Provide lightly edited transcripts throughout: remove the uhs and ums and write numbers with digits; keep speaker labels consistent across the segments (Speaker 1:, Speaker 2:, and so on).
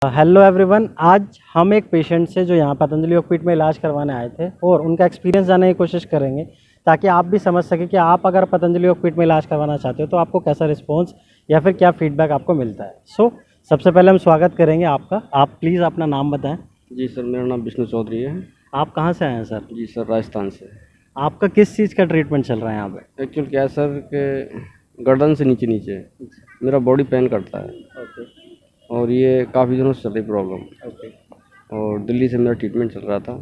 Speaker 1: Hello everyone, आज हम एक पेशेंट से जो यहाँ पतंजलि योगपीठ में इलाज करवाने आए थे और उनका एक्सपीरियंस जानने की कोशिश करेंगे ताकि आप भी समझ सकें कि आप अगर पतंजलि योगपीठ में इलाज करवाना चाहते हो तो आपको कैसा रिस्पांस या फिर क्या फीडबैक आपको मिलता है। सबसे पहले हम स्वागत करेंगे आपका। आप प्लीज़ अपना नाम बताएं।
Speaker 2: जी सर, मेरा नाम विष्णु चौधरी है।
Speaker 1: आप कहाँ से आए हैं सर?
Speaker 2: जी सर, राजस्थान से।
Speaker 1: आपका किस चीज़ का ट्रीटमेंट चल रहा है यहाँ पे?
Speaker 2: एक्चुअल क्या है सर कि गर्दन से नीचे नीचे मेरा बॉडी पेन करता है
Speaker 1: ओके
Speaker 2: और ये काफ़ी दिनों से चल रही प्रॉब्लम।
Speaker 1: ओके
Speaker 2: और दिल्ली से मेरा ट्रीटमेंट चल रहा था,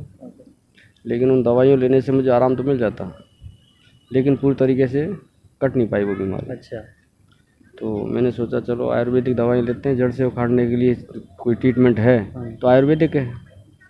Speaker 2: लेकिन उन दवाइयों लेने से मुझे आराम तो मिल जाता, लेकिन पूरी तरीके से कट नहीं पाई वो बीमारी।
Speaker 1: अच्छा।
Speaker 2: तो मैंने सोचा चलो आयुर्वेदिक दवाई लेते हैं, जड़ से उखाड़ने के लिए कोई ट्रीटमेंट है तो आयुर्वेदिक है।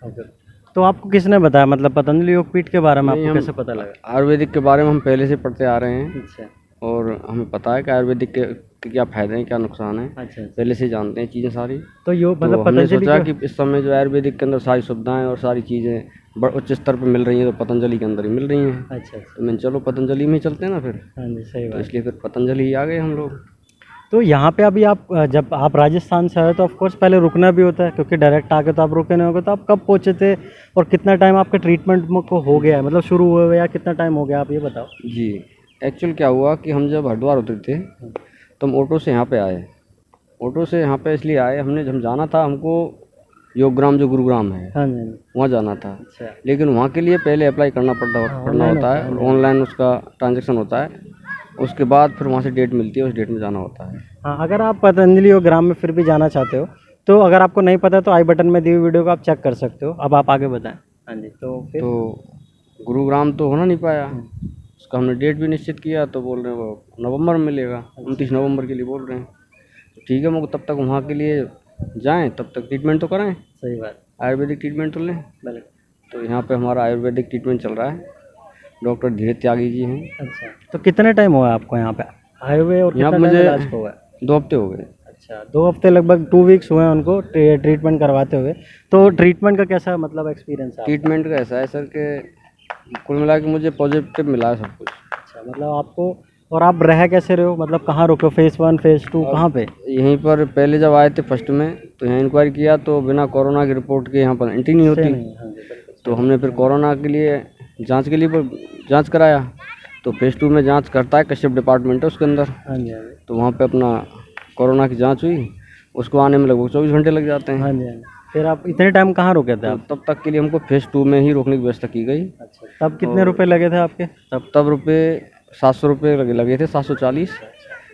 Speaker 1: ओके, तो आपको किसने बताया, मतलब पतंजलि योगपीठ के बारे में आपको कैसे पता लगा?
Speaker 2: आयुर्वेदिक के बारे में हम पहले से पढ़ते आ रहे हैं
Speaker 1: अच्छा
Speaker 2: और हमें पता है कि आयुर्वेदिक के क्या फ़ायदे हैं, क्या नुकसान है,
Speaker 1: अच्छा।
Speaker 2: पहले से जानते हैं चीज़ें सारी।
Speaker 1: तो
Speaker 2: तो
Speaker 1: मतलब
Speaker 2: हमने
Speaker 1: पतंजलि
Speaker 2: सोचा कि इस समय जो आयुर्वेदिक के अंदर सारी सुविधाएं और सारी चीज़ें उच्च स्तर पर मिल रही हैं, तो पतंजलि के अंदर ही मिल रही हैं।
Speaker 1: अच्छा।
Speaker 2: तो मैंने चलो पतंजलि में ही चलते हैं ना फिर।
Speaker 1: हाँ जी, सही
Speaker 2: तो
Speaker 1: बात।
Speaker 2: इसलिए फिर पतंजलि ही आ गए हम लोग।
Speaker 1: तो यहाँ पे अभी आप जब आप राजस्थान से आए तो ऑफ कोर्स पहले रुकना भी होता है, क्योंकि डायरेक्ट आके तो आप रुके नहीं होगे। तो आप कब पहुँचे थे और कितना टाइम आपके ट्रीटमेंट को हो गया है, मतलब शुरू हुए हुए या कितना टाइम हो गया, आप ये बताओ।
Speaker 2: जी, एक्चुअल क्या हुआ कि हम जब हरिद्वार उतरे थे तो हम ऑटो से यहाँ पे आए। ऑटो से यहाँ पे इसलिए आए, हम जाना था, हमको योगग्राम जो गुरुग्राम है
Speaker 1: हाँ जी हाँ जी।
Speaker 2: वहाँ जाना था।
Speaker 1: अच्छा।
Speaker 2: लेकिन वहाँ के लिए पहले अप्लाई करना पड़ना
Speaker 1: ऑनलाइन
Speaker 2: होता है, और ऑनलाइन उसका ट्रांजेक्शन होता है। उसके बाद फिर वहाँ से डेट मिलती है, उस डेट में जाना होता है।
Speaker 1: हाँ, अगर आप पतंजलि योगग्राम में फिर भी जाना चाहते हो तो अगर आपको नहीं पता तो आई बटन में दी हुई वीडियो को आप चेक कर सकते हो। अब आप आगे बताएं। हाँ जी, तो फिर
Speaker 2: तो गुरुग्राम तो होना नहीं पाया। उसका हमने डेट भी निश्चित किया तो बोल रहे हैं वो नवंबर में मिलेगा, 29 नवंबर के लिए बोल रहे हैं। तो ठीक है, मगर तब तक वहाँ के लिए जाएं, तब तक ट्रीटमेंट तो कराएं,
Speaker 1: सही बात।
Speaker 2: आयुर्वेदिक ट्रीटमेंट तो लें।
Speaker 1: भले।
Speaker 2: तो यहाँ पे हमारा आयुर्वेदिक ट्रीटमेंट चल रहा है। डॉक्टर धीरज त्यागी जी हैं।
Speaker 1: अच्छा, तो कितने टाइम हुआ आपको यहाँ पे आए हुए और
Speaker 2: यहाँ
Speaker 1: कितना
Speaker 2: मुझे
Speaker 1: टाइम इलाज को हुआ है?
Speaker 2: 2 हफ्ते हो गए।
Speaker 1: अच्छा, 2 हफ्ते, लगभग 2 वीक्स हुए हैं उनको ट्रीटमेंट करवाते हुए। तो ट्रीटमेंट का कैसा मतलब एक्सपीरियंस है?
Speaker 2: ट्रीटमेंट का ऐसा है सर कि कुल मिला के मुझे पॉजिटिव मिला है सब कुछ।
Speaker 1: अच्छा, मतलब आपको, और आप रह कैसे रहे हो, मतलब कहाँ रुके हो? फेज़ 1 फेज़ 2 कहाँ पे?
Speaker 2: यहीं पर पहले जब आए थे फर्स्ट में तो यहाँ इंक्वायरी किया तो बिना कोरोना की रिपोर्ट के यहाँ पर एंट्री नहीं होती।
Speaker 1: हाँ जी, बिल्कुल।
Speaker 2: तो हमने फिर कोरोना के लिए जांच के लिए जांच कराया। तो फेज़ 2 में जांच करता है, कश्यप डिपार्टमेंट है उसके अंदर।
Speaker 1: हाँ जी हाँ जी।
Speaker 2: तो वहाँ पे अपना कोरोना की जांच हुई, उसको आने में लगभग 24 घंटे लग जाते हैं।
Speaker 1: हाँ जी हाँ जी। फिर आप इतने टाइम कहाँ रुके थे
Speaker 2: तो
Speaker 1: आप?
Speaker 2: तब तक के लिए हमको फेज़ 2 में ही रोकने की व्यवस्था की गई।
Speaker 1: अच्छा, तब कितने रुपए लगे थे आपके?
Speaker 2: तब रुपये 700 रुपये लगे थे, 740।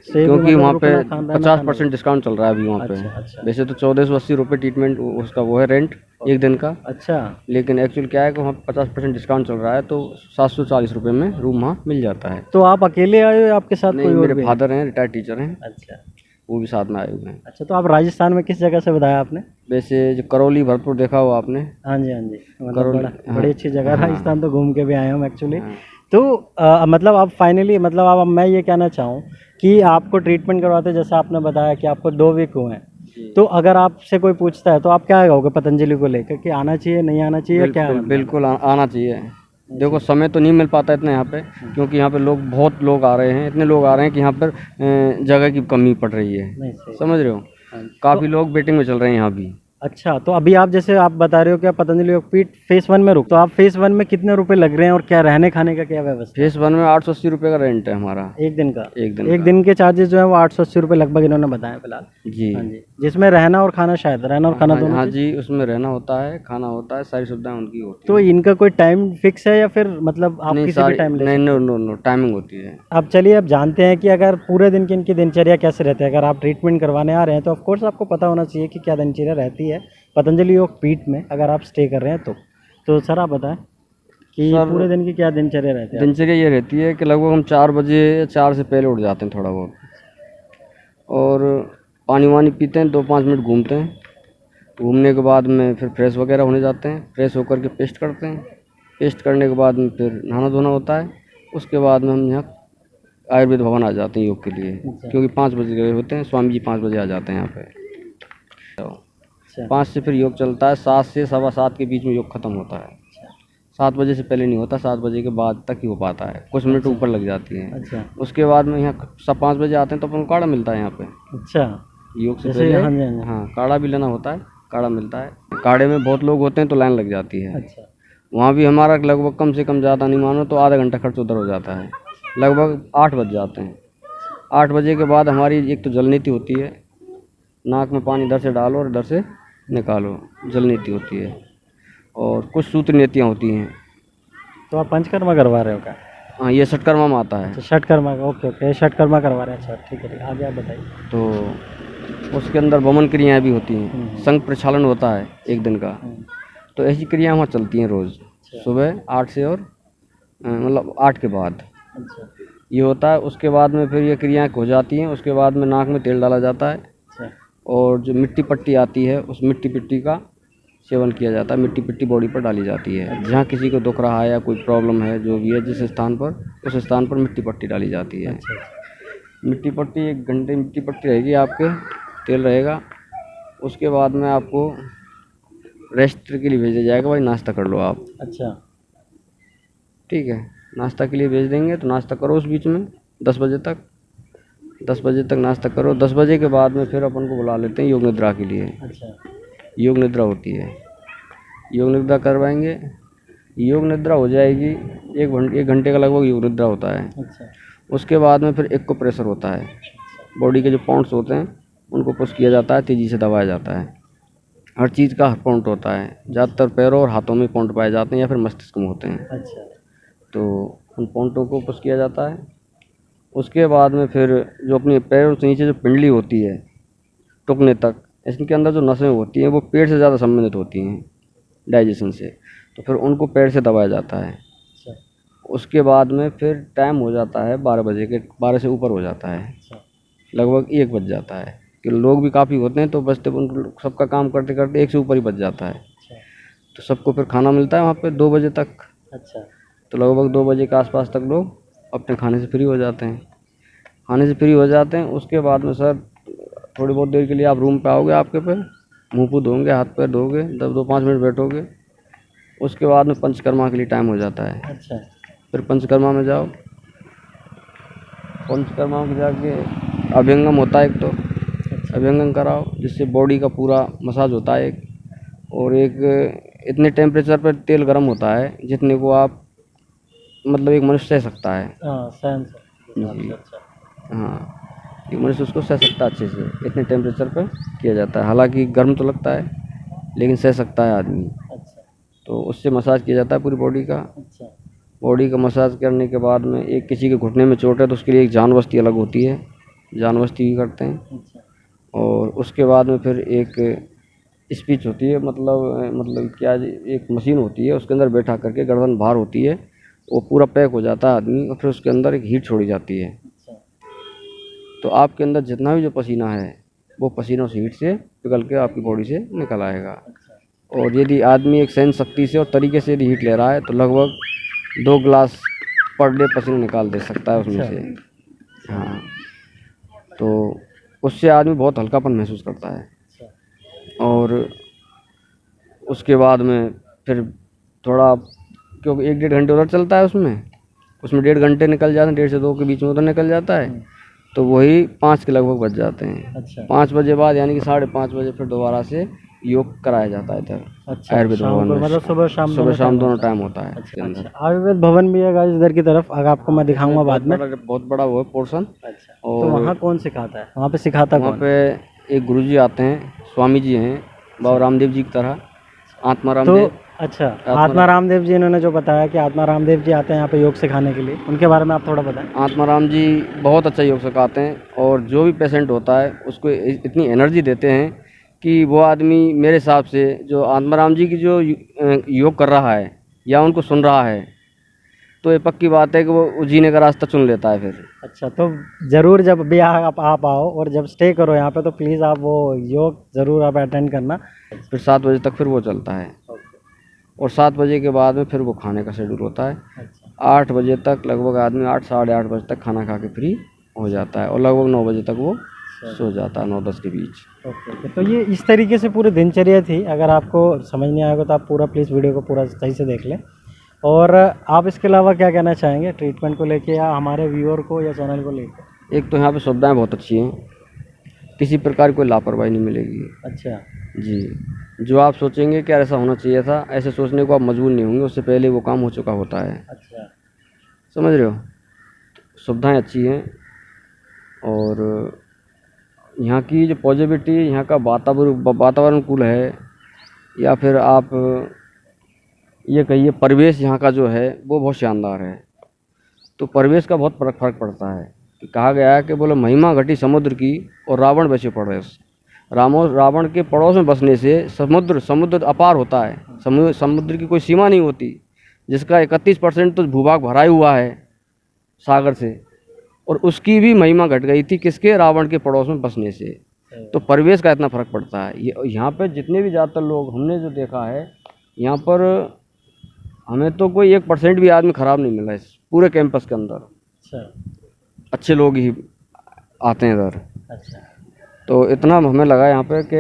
Speaker 1: सेब
Speaker 2: क्योंकि
Speaker 1: मतलब
Speaker 2: वहाँ पे
Speaker 1: रुकना खाना
Speaker 2: 50% डिस्काउंट चल रहा है अभी वहाँ पे।
Speaker 1: अच्छा अच्छा
Speaker 2: वैसे तो 1480 रुपये ट्रीटमेंट उसका वो है रेंट एक दिन का,
Speaker 1: अच्छा।
Speaker 2: लेकिन एक्चुअल क्या है कि वहाँ 50% डिस्काउंट चल रहा है, तो 740 रुपये में रूम वहाँ मिल जाता है।
Speaker 1: तो आप अकेले आए हो या आपके साथ
Speaker 2: नहीं,
Speaker 1: कोई और
Speaker 2: मेरे
Speaker 1: भी है?
Speaker 2: फादर हैं, रिटायर्ड टीचर हैं,
Speaker 1: अच्छा
Speaker 2: वो भी साथ में आए हुए हैं।
Speaker 1: अच्छा। तो आप राजस्थान में किस जगह से बताया आपने?
Speaker 2: वैसे जो करौली भरतपुर देखा हो आपने?
Speaker 1: हाँ जी हाँ जी, मतलब
Speaker 2: करौली,
Speaker 1: बड़ी अच्छी जगह है।
Speaker 2: हाँ,
Speaker 1: राजस्थान तो घूम के भी आए हम एक्चुअली।
Speaker 2: हाँ।
Speaker 1: तो मतलब आप फाइनली, मतलब अब मैं ये कहना चाहूँ कि आपको ट्रीटमेंट करवाते, जैसे आपने बताया कि आपको 2 वीक हुए हैं, तो अगर आपसे कोई पूछता है तो आप क्या कहोगे पतंजलि को लेकर, कि आना चाहिए नहीं आना चाहिए, क्या
Speaker 2: बिल्कुल
Speaker 1: मतलब?
Speaker 2: बिल्कुल आना चाहिए। देखो समय तो नहीं मिल पाता इतना यहाँ पे, क्योंकि यहाँ पे बहुत लोग आ रहे हैं, इतने लोग आ रहे हैं कि यहाँ पर जगह की कमी पड़ रही है।
Speaker 1: नहीं, सही।
Speaker 2: समझ रहे हो?
Speaker 1: हाँ।
Speaker 2: काफ़ी लोग वेटिंग में चल रहे हैं यहाँ भी।
Speaker 1: अच्छा, तो अभी आप, जैसे आप बता रहे हो कि आप पतंजलि योगपीठ फेज़ 1 में रुक, तो आप फेज़ 1 में कितने रुपए लग रहे हैं और क्या रहने खाने का क्या व्यवस्था है?
Speaker 2: फेज़ 1 में 880 रुपये का रेंट है हमारा,
Speaker 1: एक दिन का?
Speaker 2: एक दिन
Speaker 1: एक
Speaker 2: का।
Speaker 1: दिन के चार्जेस जो है वो 880 रुपये लगभग इन्होंने बताया फिलहाल।
Speaker 2: जी
Speaker 1: हाँ जी, जिसमें रहना और खाना, शायद रहना और खाना दोनों
Speaker 2: हाँ
Speaker 1: चीज़?
Speaker 2: जी, उसमें रहना होता है, खाना होता है, सारी सुविधाएं उनकी होती
Speaker 1: तो
Speaker 2: हैं।
Speaker 1: इनका कोई टाइम फिक्स है या फिर मतलब आप
Speaker 2: नहीं,
Speaker 1: किसी भी
Speaker 2: सारी
Speaker 1: टाइम ले
Speaker 2: नहीं,
Speaker 1: सकते
Speaker 2: नो
Speaker 1: हो?
Speaker 2: नो नो टाइमिंग होती है।
Speaker 1: अब चलिए, अब जानते हैं कि अगर पूरे दिन की इनकी दिनचर्या कैसे रहती है। अगर आप ट्रीटमेंट करवाने आ रहे हैं तो ऑफ कोर्स आपको पता होना चाहिए कि क्या दिनचर्या रहती है पतंजलि योगपीठ में, अगर आप स्टे कर रहे हैं तो सर आप बताएं कि
Speaker 2: सर,
Speaker 1: पूरे दिन की क्या दिनचर्या रहती है?
Speaker 2: दिनचर्या ये रहती है कि लगभग हम 4 बजे, 4 से पहले उठ जाते हैं थोड़ा बहुत, और पानी वानी पीते हैं, 2-5 मिनट घूमते हैं। घूमने के बाद में फिर फ्रेश वगैरह होने जाते हैं, फ्रेश होकर के पेस्ट करते हैं। पेस्ट करने के बाद में फिर नहाना धोना होता है। उसके बाद में हम यहाँ आयुर्वेद भवन आ जाते हैं योग के लिए, क्योंकि 5 बजे गए होते हैं, स्वामी जी 5 बजे आ जाते हैं यहाँ पे। तो
Speaker 1: अच्छा
Speaker 2: 5 से फिर योग चलता है, 7 से 7:15 के बीच में योग ख़त्म होता है। 7 बजे से पहले नहीं होता, 7 बजे के बाद तक ही हो पाता है, कुछ मिनट ऊपर लग जाती हैं।
Speaker 1: अच्छा
Speaker 2: उसके बाद में यहाँ सब 5 बजे आते हैं तो अपन को काढ़ा मिलता है यहाँ पे
Speaker 1: अच्छा।
Speaker 2: योग से
Speaker 1: जैसे
Speaker 2: पहले।
Speaker 1: हाँ जी हाँ जी।
Speaker 2: हाँ, काढ़ा भी लेना होता है। काढ़ा मिलता है। काढ़े में बहुत लोग होते हैं तो लाइन लग जाती है।
Speaker 1: अच्छा
Speaker 2: वहाँ भी हमारा लगभग कम से कम ज़्यादा नहीं मानो तो आधा घंटा खर्च उधर हो जाता है। लगभग 8 बज जाते हैं। 8 बजे के बाद हमारी एक तो जल नीति होती है, नाक में पानी इधर से डालो और इधर से निकालो, जल नीति होती है। और कुछ सूत्र नीतियाँ होती हैं।
Speaker 1: तो आप पंचकर्मा करवा रहे हो क्या?
Speaker 2: हाँ, ये षटकर्मा में आता है।
Speaker 1: अच्छा षटकर्मा, ओके ओके, षटकर्मा करवा रहे हैं। अच्छा ठीक है, आगे आप बताइए।
Speaker 2: तो उसके अंदर वमन क्रियाएँ भी होती हैं, संघ प्रक्षालन होता है 1 दिन का। तो ऐसी क्रियाएँ वहाँ चलती हैं रोज़ सुबह 8 से और मतलब 8 के बाद
Speaker 1: अच्छा
Speaker 2: ये होता है। उसके बाद में फिर ये क्रियाएँ हो जाती हैं। उसके बाद में नाक में तेल डाला जाता है
Speaker 1: अच्छा
Speaker 2: और जो मिट्टी पट्टी आती है उस मिट्टी पट्टी का सेवन किया जाता है। मिट्टी पट्टी बॉडी पर डाली जाती है। जहाँ किसी को दुख रहा है या कोई प्रॉब्लम है जो भी है, जिस स्थान पर, उस स्थान पर मिट्टी पट्टी डाली जाती है।
Speaker 1: अच्छा
Speaker 2: मिट्टी पट्टी 1 घंटे मिट्टी पट्टी रहेगी आपके, तेल रहेगा। उसके बाद में आपको रेस्ट के लिए भेजा जाएगा, भाई नाश्ता कर लो आप।
Speaker 1: अच्छा
Speaker 2: ठीक है, नाश्ता के लिए भेज देंगे तो नाश्ता करो उस बीच में 10 बजे तक। 10 बजे तक नाश्ता करो। 10 बजे के बाद में फिर अपन को बुला लेते हैं योग निद्रा के लिए।
Speaker 1: अच्छा
Speaker 2: योग निद्रा होती है, योग निद्रा करवाएंगे। योग निद्रा हो जाएगी 1 घंटे का लगभग योग निद्रा होता है।
Speaker 1: अच्छा
Speaker 2: उसके बाद में फिर एक्को प्रेशर होता है। बॉडी के जो पॉइंट्स होते हैं उनको पुश किया जाता है, तेज़ी से दबाया जाता है। हर चीज़ का पॉइंट होता है। ज़्यादातर पैरों और हाथों में पॉइंट पाए जाते हैं या फिर मस्तिष्क में होते हैं।
Speaker 1: अच्छा
Speaker 2: तो उन पॉइंटों को पुश किया जाता है। उसके बाद में फिर जो अपने पैरों से नीचे जो पिंडली होती है टुकने तक, इसके अंदर जो नसें होती हैं वो पेट से ज़्यादा संबंधित होती हैं डाइजेशन से, तो फिर उनको पैर से दबाया जाता है।
Speaker 1: अच्छा
Speaker 2: उसके बाद में फिर टाइम हो जाता है 12 बजे के, 12 से ऊपर हो जाता है,
Speaker 1: अच्छा
Speaker 2: लगभग 1 बज जाता है कि लोग भी काफ़ी होते हैं तो बजते उन सबका काम करते करते 1 से ऊपर ही बज जाता है।
Speaker 1: अच्छा
Speaker 2: तो सबको फिर खाना मिलता है वहाँ पे 2 बजे तक।
Speaker 1: अच्छा
Speaker 2: तो लगभग 2 बजे के आसपास तक लोग अपने खाने से फ्री हो जाते हैं। खाने से फ्री हो जाते हैं। उसके बाद में सर थोड़ी बहुत देर के लिए आप रूम पे आओगे, आपके पे मुँह को धोंगे, हाथ पैर धोगे, 2-5 मिनट बैठोगे। उसके बाद में पंचकर्मा के लिए टाइम हो जाता है।
Speaker 1: अच्छा
Speaker 2: फिर पंचकर्मा में जाओ। पंचकर्मा में जाके अभ्यंगम होता है एक, तो अभ्यंगम कराओ जिससे बॉडी का पूरा मसाज होता है एक। और एक इतने टेम्परेचर पर तेल गर्म होता है जितने को आप मतलब एक मनुष्य सह सकता है।
Speaker 1: हाँ सहन से।
Speaker 2: जी।
Speaker 1: अच्छा
Speaker 2: हाँ, एक मनुष्य उसको सह सकता है अच्छे से। इतने टेम्परेचर पर किया जाता है। हालांकि गर्म तो लगता है लेकिन सह सकता है आदमी।
Speaker 1: अच्छा
Speaker 2: तो उससे मसाज किया जाता है पूरी बॉडी का।
Speaker 1: अच्छा
Speaker 2: बॉडी का मसाज करने के बाद में एक किसी के घुटने में चोट है तो उसके लिए एक जान बस्ती अलग होती है, जान बस्ती भी करते हैं।
Speaker 1: अच्छा
Speaker 2: और उसके बाद में फिर एक स्पीच होती है, मतलब क्या जी, एक मशीन होती है उसके अंदर बैठा करके गर्दन बाहर होती है, वो पूरा पैक हो जाता है आदमी और फिर उसके अंदर एक हीट छोड़ी जाती है।
Speaker 1: अच्छा
Speaker 2: तो आपके अंदर जितना भी जो पसीना है वो पसीना उस हीट से पिघल के आपकी बॉडी से निकल आएगा।
Speaker 1: अच्छा
Speaker 2: और यदि आदमी एक सहन शक्ति से और तरीके से यदि हीट ले रहा है तो लगभग 2 गिलास पर डे पसीना निकाल दे सकता है उसमें से। हाँ, तो उससे आदमी बहुत हल्कापन महसूस करता है।
Speaker 1: अच्छा
Speaker 2: और उसके बाद में फिर थोड़ा, क्योंकि 1-1.5 घंटे उधर चलता है उसमें 1.5 घंटे निकल जाते हैं, 1.5 से 2 के बीच में उधर निकल जाता है। तो वही 5 के लगभग बज जाते हैं।
Speaker 1: अच्छा
Speaker 2: 5 बजे बाद यानी कि 5:30 बजे फिर दोबारा से योग कराया जाता है इधर
Speaker 1: अच्छा
Speaker 2: आयुर्वेद
Speaker 1: शाम
Speaker 2: भवन
Speaker 1: को,
Speaker 2: में।
Speaker 1: मतलब सुबह शाम
Speaker 2: सुबह
Speaker 1: दोनों
Speaker 2: शाम
Speaker 1: टाइम
Speaker 2: दोनों
Speaker 1: होता है।
Speaker 2: टाइम होता है इसके अंदर।
Speaker 1: अच्छा आयुर्वेद भवन भी है गाइस इधर की तरफ, अगर आपको मैं दिखाऊंगा बाद में।
Speaker 2: बहुत बड़ा वो है पोर्शन।
Speaker 1: अच्छा
Speaker 2: और
Speaker 1: तो वहाँ कौन सिखाता है? वहाँ पे सिखाता
Speaker 2: वहाँ
Speaker 1: कौन?
Speaker 2: पे एक गुरुजी आते हैं, स्वामी जी हैं, बाबा रामदेव जी की तरह, आत्मा
Speaker 1: तो
Speaker 2: रामदेव।
Speaker 1: अच्छा आत्मा रामदेव जी, इन्होंने जो बताया कि आत्मा रामदेव जी आते हैं यहाँ पे योग सिखाने के लिए, उनके बारे में आप थोड़ा बताएं।
Speaker 2: आत्मा राम जी बहुत अच्छा योग सिखाते हैं और जो भी पेशेंट होता है उसको इतनी एनर्जी देते हैं कि वो आदमी मेरे हिसाब से जो आत्मा राम जी की जो योग कर रहा है या उनको सुन रहा है तो ये पक्की बात है कि वो जीने का रास्ता चुन लेता है फिर।
Speaker 1: अच्छा तो ज़रूर जब भी आप आओ और जब स्टे करो यहाँ पे तो प्लीज़ आप वो योग ज़रूर आप अटेंड करना।
Speaker 2: फिर 7 बजे तक फिर वो चलता है और 7 बजे के बाद में फिर वो खाने का शेड्यूल होता है।
Speaker 1: अच्छा
Speaker 2: 8 बजे तक लगभग आदमी 8 साढ़े 8 बजे तक खाना खा के फ्री हो जाता है और लगभग 9 बजे तक वो सो जाता है, 9-10 के बीच।
Speaker 1: ओके तो ये इस तरीके से पूरी दिनचर्या थी। अगर आपको समझ नहीं आएगा तो आप पूरा प्लीज़ वीडियो को पूरा सही से देख लें। और आप इसके अलावा क्या कहना चाहेंगे ट्रीटमेंट को लेके या हमारे व्यूअर को या चैनल को लेके?
Speaker 2: एक तो यहाँ पे सुविधाएं बहुत अच्छी हैं, किसी प्रकार की कोई लापरवाही नहीं मिलेगी।
Speaker 1: अच्छा
Speaker 2: जी, जो आप सोचेंगे कि यार ऐसा होना चाहिए था, ऐसे सोचने को आप मजबूर नहीं होंगे, उससे पहले वो काम हो चुका होता है।
Speaker 1: अच्छा।
Speaker 2: समझ रहे हो? सुविधाएँ अच्छी हैं और यहाँ की जो पॉजिटिविटी, यहाँ का वातावरण कूल है, या फिर आप ये कहिए परिवेश यहाँ का जो है वो बहुत शानदार है। तो परिवेश का बहुत फ़र्क पड़ता है। कि कहा गया है कि बोले महिमा घटी समुद्र की और रावण बसे पड़ोस। रावण के पड़ोस में बसने से समुद्र अपार होता है। समुद्र की कोई सीमा नहीं होती, जिसका 31% तो भूभाग भरा ही हुआ है सागर से, और उसकी भी महिमा घट गई थी किसके? रावण के पड़ोस में बसने से। तो परिवेश का इतना फ़र्क पड़ता है। यहाँ पे जितने भी ज़्यादातर लोग हमने जो देखा है, यहाँ पर हमें तो कोई 1% भी आदमी ख़राब नहीं मिला इस पूरे कैंपस के अंदर।
Speaker 1: अच्छा।
Speaker 2: अच्छे लोग ही आते हैं इधर।
Speaker 1: अच्छा।
Speaker 2: तो इतना हमें लगा यहाँ पे कि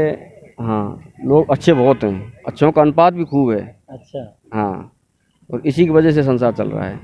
Speaker 2: हाँ, लोग अच्छे बहुत हैं, अच्छों का अनुपात भी खूब है।
Speaker 1: अच्छा।
Speaker 2: हाँ, और इसी की वजह से संसार चल रहा है।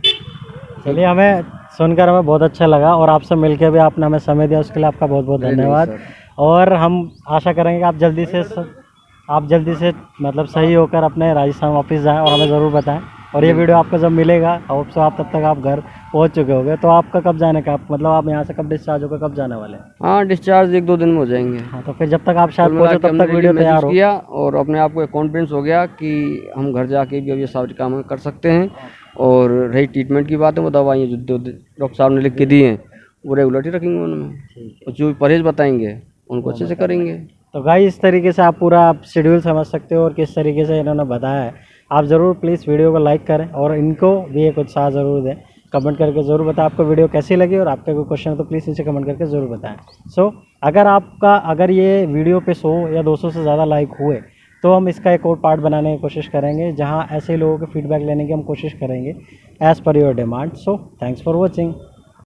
Speaker 1: चलिए, हमें सुनकर हमें बहुत अच्छा लगा और आपसे मिलकर भी आपने हमें समय दिया, उसके लिए आपका बहुत बहुत
Speaker 2: नहीं,
Speaker 1: धन्यवाद।
Speaker 2: सर।
Speaker 1: और हम आशा करेंगे कि आप जल्दी से मतलब सही होकर अपने राजस्थान वापस जाएं और हमें ज़रूर बताएं। और ये वीडियो आपको जब मिलेगा, होप सो आप तब तक आप घर पहुंच चुके होंगे। तो आपका कब जाने का, मतलब आप यहाँ से कब डिस्चार्ज होकर कब जाने वाले हैं?
Speaker 2: हाँ, डिस्चार्ज 1-2 दिन में हो जाएंगे।
Speaker 1: हाँ, तो फिर जब तक आप शायद
Speaker 2: कुल मिला
Speaker 1: पहुँचो
Speaker 2: के
Speaker 1: तब
Speaker 2: हमने
Speaker 1: तक वीडियो
Speaker 2: रिलीफ
Speaker 1: तैयार
Speaker 2: महसूस
Speaker 1: हो।
Speaker 2: किया और अपने आप को एक कॉन्फिडेंस हो गया कि हम घर जाके भी अब ये सारे काम हम कर सकते हैं। और रही ट्रीटमेंट की बात है, वो दवाइयाँ जो डॉक्टर साहब ने लिख के दी हैं वो रेगुलर रखेंगे उनमें,
Speaker 1: ठीक है।
Speaker 2: और जो भी परहेज़ बताएंगे उनको अच्छे से करेंगे।
Speaker 1: तो गाइस, इस तरीके से आप पूरा शेड्यूल समझ सकते हो और किस तरीके से इन्होंने बताया है। आप ज़रूर प्लीज़ वीडियो को लाइक करें और इनको भी एक उत्साह ज़रूर दें। कमेंट करके ज़रूर बताएं आपको वीडियो कैसी लगी, और आपका कोई क्वेश्चन है तो प्लीज़ नीचे कमेंट करके ज़रूर बताएं। सो अगर ये वीडियो पे 100 या 200 से ज़्यादा लाइक हुए तो हम इसका एक और पार्ट बनाने की कोशिश करेंगे, जहाँ ऐसे लोगों के फीडबैक लेने की हम कोशिश करेंगे as per your demand. So thanks for watching.